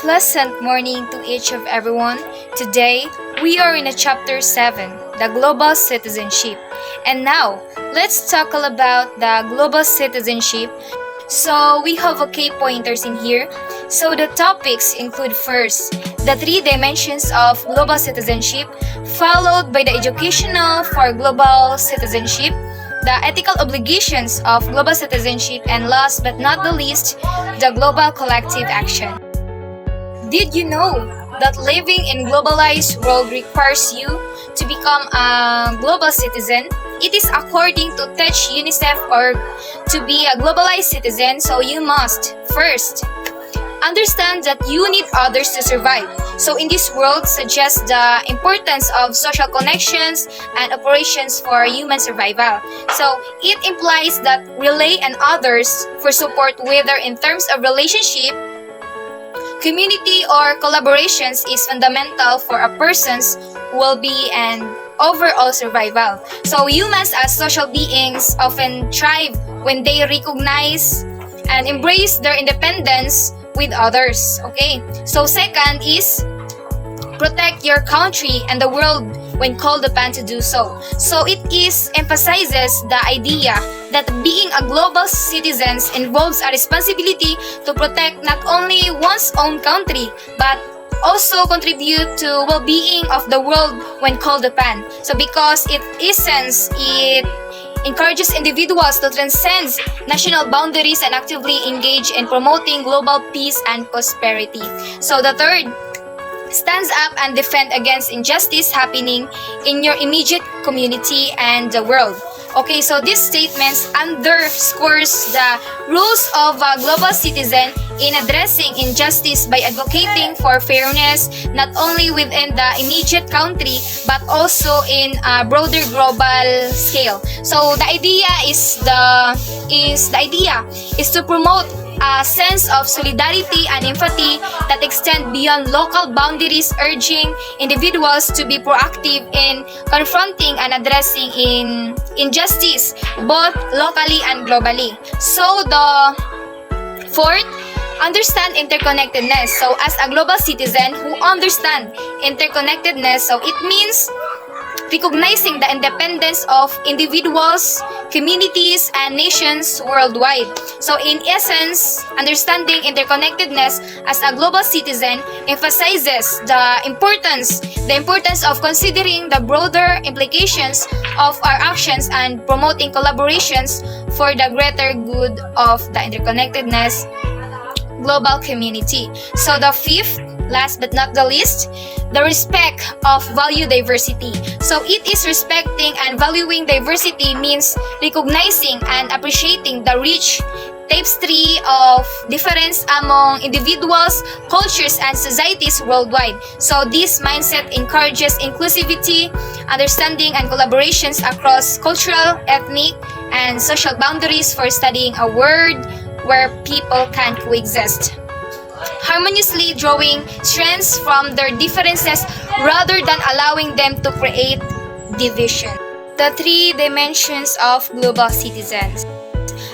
pleasant morning to each of everyone. Today, we are in a chapter 7, the global citizenship. And now, let's talk all about the global citizenship. So, we have a key pointers in here. So, the topics include first, the 3 dimensions of global citizenship, followed by the educational for global citizenship, the ethical obligations of global citizenship, and last but not the least, the global collective action. Did you know that living in globalized world requires you to become a global citizen? It is according to Touch UNICEF or to be a globalized citizen, so you must first understand that you need others to survive. So in this world suggests the importance of social connections and operations for human survival. So it implies that rely on others for support, whether in terms of relationship, community, or collaborations, is fundamental for a person's well-being and overall survival. So humans as social beings often thrive when they recognize and embrace their independence with others. Okay, so second is protect your country and the world when called upon to do so. So it emphasizes the idea that being a global citizen involves a responsibility to protect not only one's own country but also contribute to well-being of the world when called upon. So because it encourages individuals to transcend national boundaries and actively engage in promoting global peace and prosperity. So the third, stands up and defend against injustice happening in your immediate community and the world. Okay, so these statements underscores the rules of a global citizen in addressing injustice by advocating for fairness not only within the immediate country but also in a broader global scale. So the idea is to promote a sense of solidarity and empathy that extend beyond local boundaries, urging individuals to be proactive in confronting and addressing injustice both locally and globally. So the fourth, understand interconnectedness. So as a global citizen who understand interconnectedness, so it means recognizing the independence of individuals, communities, and nations worldwide. So in essence, understanding interconnectedness as a global citizen emphasizes the importance of considering the broader implications of our actions and promoting collaborations for the greater good of the interconnectedness global community. So the fifth, last but not the least, the respect of value diversity. So it is respecting and valuing diversity means recognizing and appreciating the rich tapestry of difference among individuals, cultures, and societies worldwide. So this mindset encourages inclusivity, understanding, and collaborations across cultural, ethnic, and social boundaries for studying a world where people can coexist, harmoniously drawing strengths from their differences rather than allowing them to create division. The 3 dimensions of global citizens.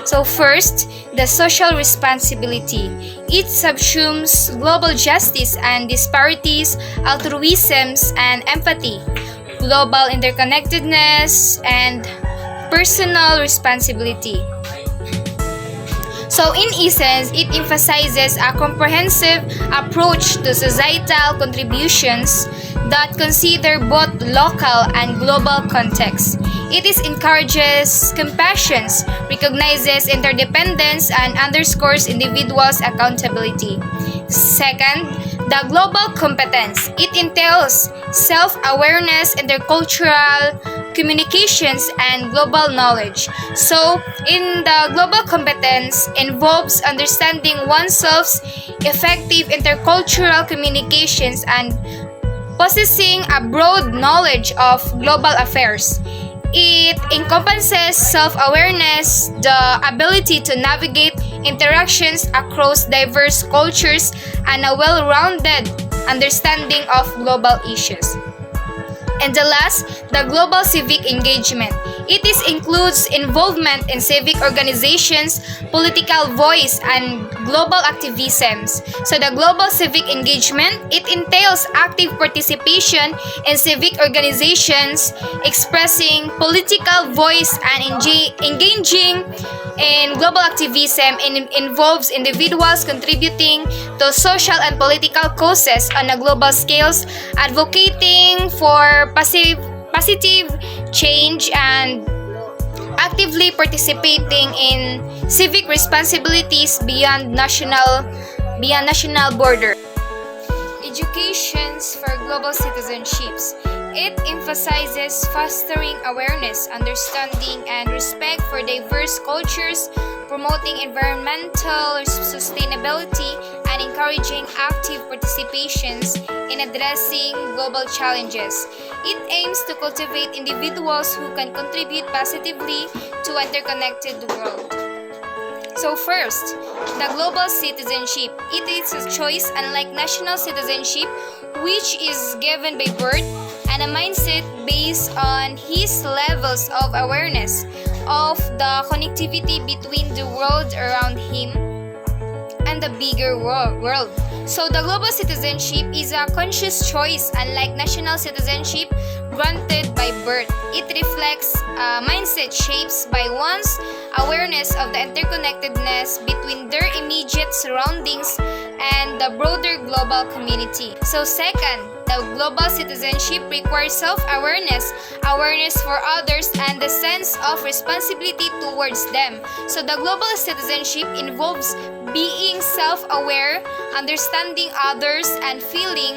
So first, the social responsibility. It subsumes global justice and disparities, altruism and empathy, global interconnectedness, and personal responsibility. So in essence, it emphasizes a comprehensive approach to societal contributions that consider both local and global contexts. It encourages compassion, recognizes interdependence, and underscores individuals' accountability. Second, the global competence. It entails self-awareness, intercultural communications, and global knowledge. So, in the global competence involves understanding oneself's effective intercultural communications and possessing a broad knowledge of global affairs. It encompasses self-awareness, the ability to navigate interactions across diverse cultures, and a well-rounded understanding of global issues. And the last, the global civic engagement. It includes involvement in civic organizations, political voice, and global activisms. So the global civic engagement, it entails active participation in civic organizations, expressing political voice and engaging in global activism and involves individuals contributing to social and political causes on a global scales, advocating for positive change and actively participating in civic responsibilities beyond national border. Educations for global citizenships. It emphasizes fostering awareness, understanding, and respect for diverse cultures, promoting environmental sustainability, and encouraging active participations in addressing global challenges. It aims to cultivate individuals who can contribute positively to an interconnected world. So first, the global citizenship. It is a choice unlike national citizenship, which is given by birth, and a mindset based on his levels of awareness of the connectivity between the world around him and the bigger world. So the global citizenship is a conscious choice unlike national citizenship granted by birth. It reflects a mindset shaped by one's awareness of the interconnectedness between their immediate surroundings and the broader global community. So second, the global citizenship requires self-awareness, awareness for others, and the sense of responsibility towards them. So the global citizenship involves being self-aware, understanding others, and feeling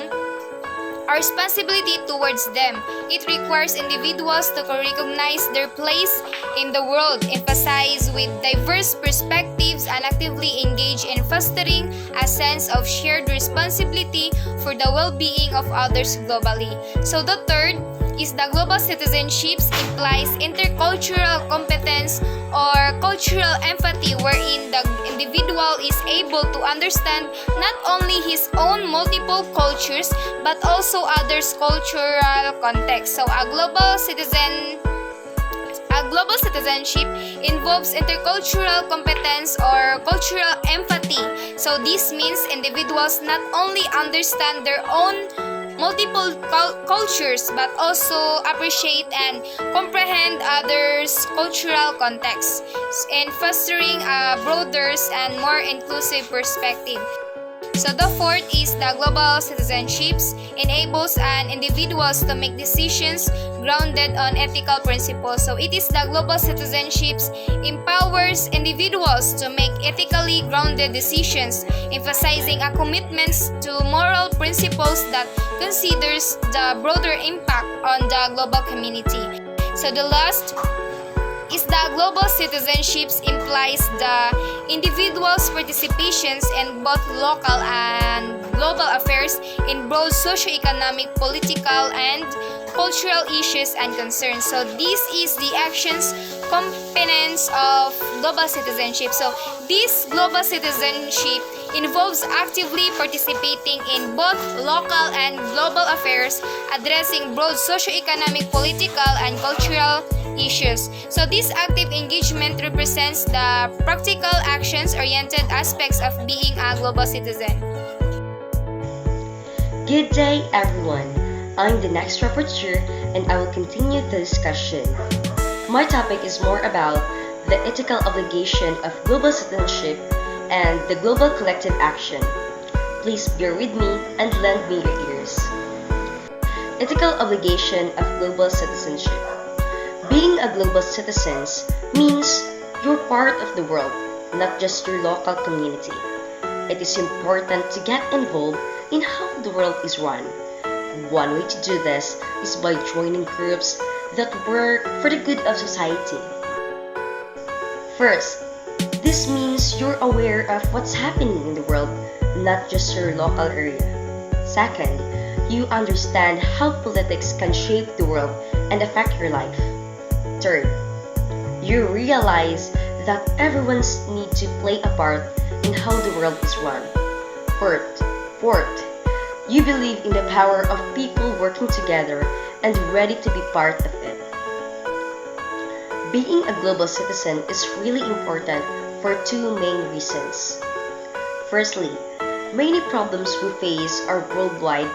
a responsibility towards them. It requires individuals to recognize their place in the world, emphasize with diverse perspectives, and actively engage in fostering a sense of shared responsibility for the well-being of others globally. So the third is the global citizenship implies intercultural competence or cultural empathy, wherein the individual is able to understand not only his own multiple cultures but also others' cultural context. So a global citizenship involves intercultural competence or cultural empathy. So this means individuals not only understand their own multiple cultures but also appreciate and comprehend others' cultural contexts and fostering a broader and more inclusive perspective. So the fourth is the global citizenships enables an individuals to make decisions grounded on ethical principles. So it is the global citizenships empowers individuals to make ethically grounded decisions, emphasizing a commitment to moral principles that considers the broader impact on the global community. So the last is the global citizenships implies the individual's participations in both local and global affairs in broad socio-economic, political, and cultural issues and concerns. So this is the actions components of global citizenship. So this global citizenship involves actively participating in both local and global affairs, addressing broad socio-economic, political, and cultural issues. So this active engagement represents the practical actions-oriented aspects of being a global citizen. Good day, everyone. I'm the next rapporteur and I will continue the discussion. My topic is more about the ethical obligation of global citizenship and the global collective action. Please bear with me and lend me your ears. Ethical obligation of global citizenship. Being a global citizen means you're part of the world, not just your local community. It is important to get involved in how the world is run. One way to do this is by joining groups that work for the good of society. First, this means you're aware of what's happening in the world, not just your local area. Second, you understand how politics can shape the world and affect your life. Third, you realize that everyone needs to play a part in how the world is run. Fourth, you believe in the power of people working together and ready to be part of it. Being a global citizen is really important for two main reasons. Firstly, many problems we face are worldwide,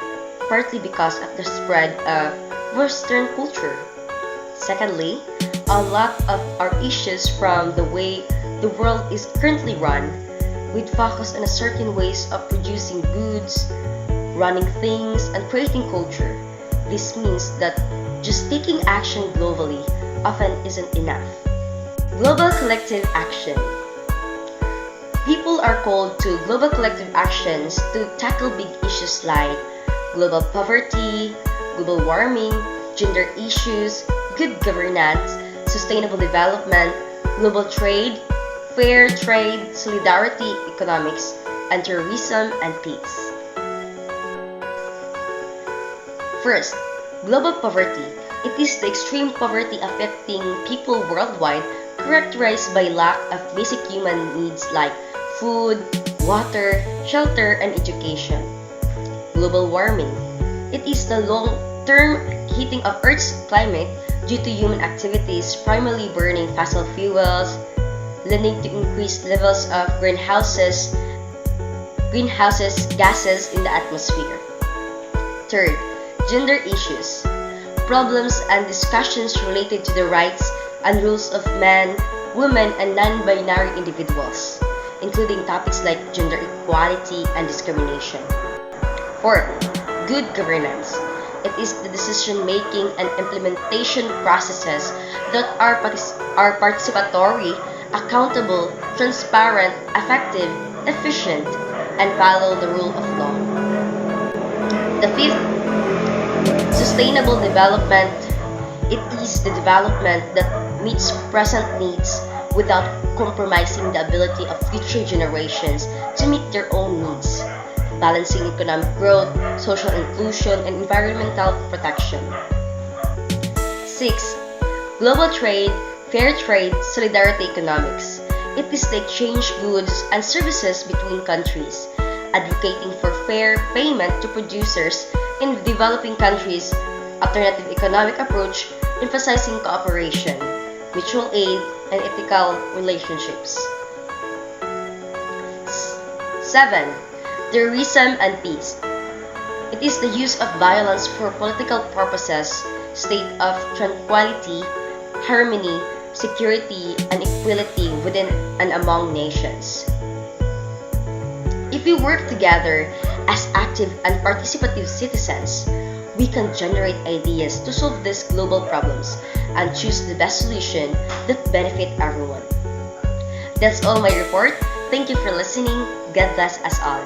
partly because of the spread of Western culture. Secondly, a lot of our issues from the way the world is currently run, with focus on a certain ways of producing goods, running things, and creating culture. This means that just taking action globally often isn't enough. Global collective action. People are called to global collective actions to tackle big issues like global poverty, global warming, gender issues, good governance, sustainable development, global trade, fair trade, solidarity, economics, and tourism and peace. First, global poverty. It is the extreme poverty affecting people worldwide characterized by lack of basic human needs like food, water, shelter, and education. Global warming. It is the long-term heating of Earth's climate due to human activities primarily burning fossil fuels, leading to increased levels of greenhouses gases in the atmosphere. Third, gender issues. Problems and discussions related to the rights and rules of men, women, and non-binary individuals, including topics like gender equality and discrimination. Fourth, good governance. It is the decision-making and implementation processes that are participatory, accountable, transparent, effective, efficient, and follow the rule of law. The fifth, sustainable development. It is the development that meets present needs without compromising the ability of future generations to meet their own needs, balancing economic growth, social inclusion, and environmental protection. 6. Global trade, fair trade, solidarity economics. It is the exchange goods and services between countries, advocating for fair payment to producers in developing countries, alternative economic approach, emphasizing cooperation, mutual aid, and ethical relationships. 7. Terrorism and peace. It is the use of violence for political purposes, state of tranquility, harmony, security, and equality within and among nations. If we work together as active and participative citizens, we can generate ideas to solve these global problems and choose the best solution that benefit everyone. That's all my report. Thank you for listening. God bless us all.